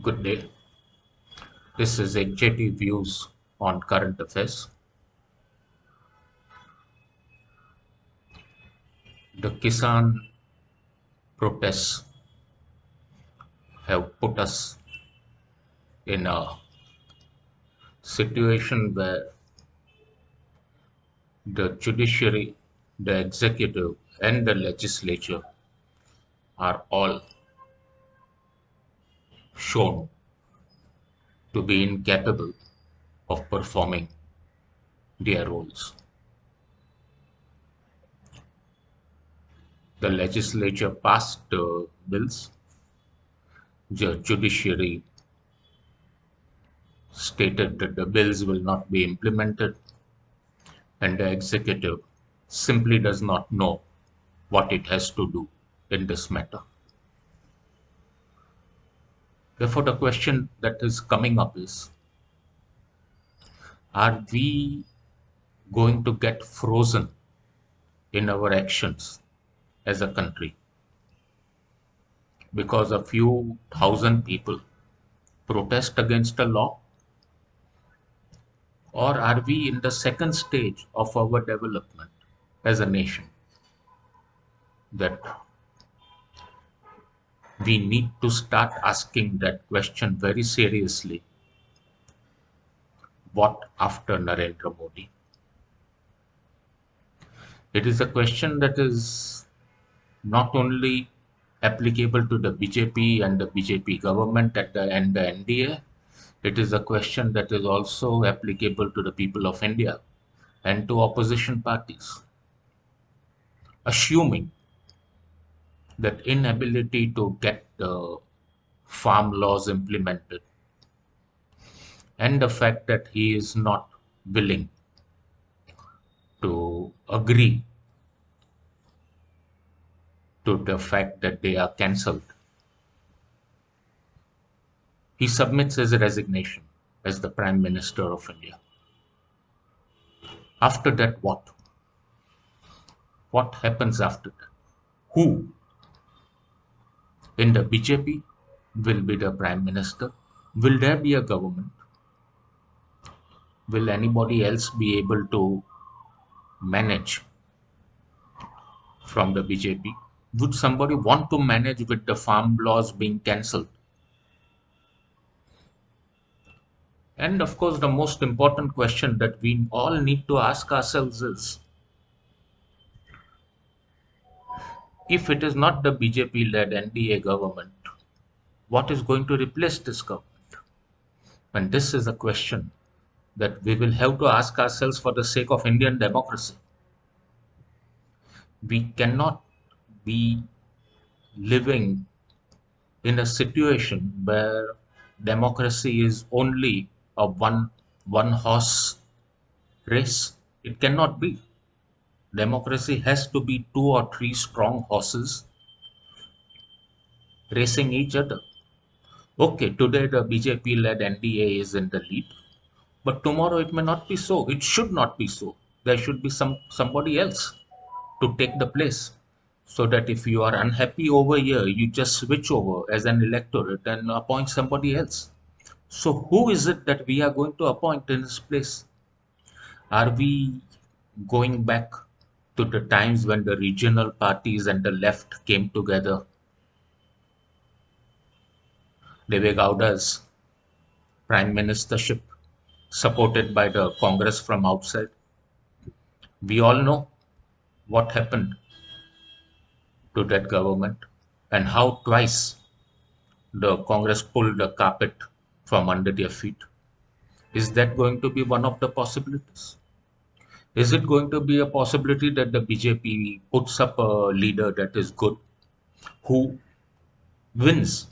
Good day. This is HJT Views on Current Affairs. The Kisan protests have put us in a situation where the judiciary, the executive, and the legislature are all shown to be incapable of performing their roles. The legislature passed bills, the judiciary stated that the bills will not be implemented, and the executive simply does not know what it has to do in this matter. Therefore, the question that is coming up is, are we going to get frozen in our actions as a country because a few thousand people protest against a law? Or are we in the second stage of our development as a nation that we need to start asking that question very seriously? What after Narendra Modi? It is a question that is not only applicable to the BJP and the BJP government and the NDA, it is a question that is also applicable to the people of India and to opposition parties. Assuming that inability to get the farm laws implemented and the fact that he is not willing to agree to the fact that they are cancelled, he submits his resignation as the Prime Minister of India. After that, what? What happens after that? Who in the BJP will be the Prime Minister? Will there be a government? Will anybody else be able to manage from the BJP? Would somebody want to manage with the farm laws being cancelled? And of course, the most important question that we all need to ask ourselves is, if it is not the BJP led NDA government, what is going to replace this government? And this is a question that we will have to ask ourselves for the sake of Indian democracy. We cannot be living in a situation where democracy is only a one horse race. It cannot be. Democracy has to be two or three strong horses racing each other. Okay, today the BJP led NDA is in the lead, but tomorrow it may not be so. It should not be so. There should be somebody else to take the place. So that if you are unhappy over here, you just switch over as an electorate and appoint somebody else. So who is it that we are going to appoint in this place? Are we going back to the times when the regional parties and the left came together? Deve Gowda's prime ministership, supported by the Congress from outside. We all know what happened to that government and how twice the Congress pulled the carpet from under their feet. Is that going to be one of the possibilities? Is it going to be a possibility that the BJP puts up a leader that is good, who wins,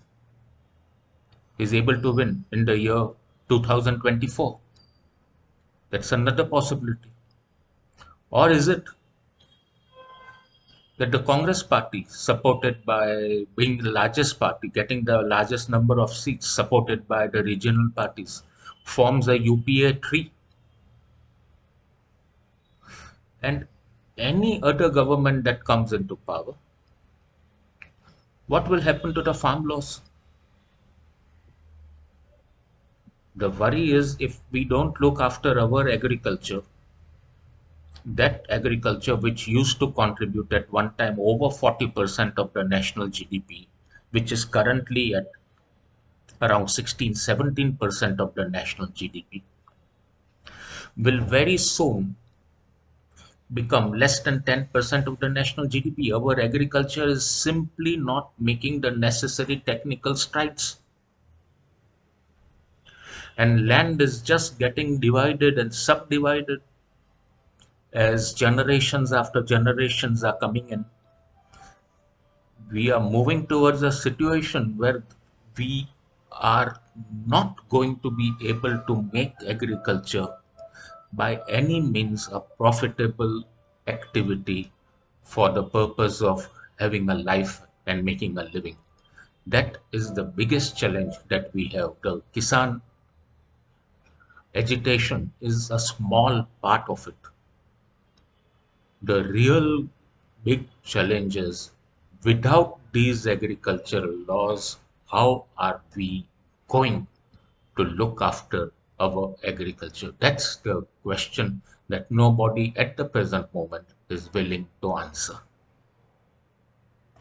is able to win in the year 2024? That's another possibility. Or is it that the Congress party, supported by being the largest party, getting the largest number of seats, supported by the regional parties, forms a UPA 3? And any other government that comes into power, what will happen to the farm laws? The worry is if we don't look after our agriculture, that agriculture which used to contribute at one time over 40% of the national GDP, which is currently at around 16-17% of the national GDP, will very soon become less than 10% of the national GDP. Our agriculture is simply not making the necessary technical strides. And land is just getting divided and subdivided as generations after generations are coming in. We are moving towards a situation where we are not going to be able to make agriculture by any means a profitable activity for the purpose of having a life and making a living. That is the biggest challenge that we have. The Kisan agitation is a small part of it. The real big challenge is, without these agricultural laws, how are we going to look after our agriculture? That's the question that nobody at the present moment is willing to answer.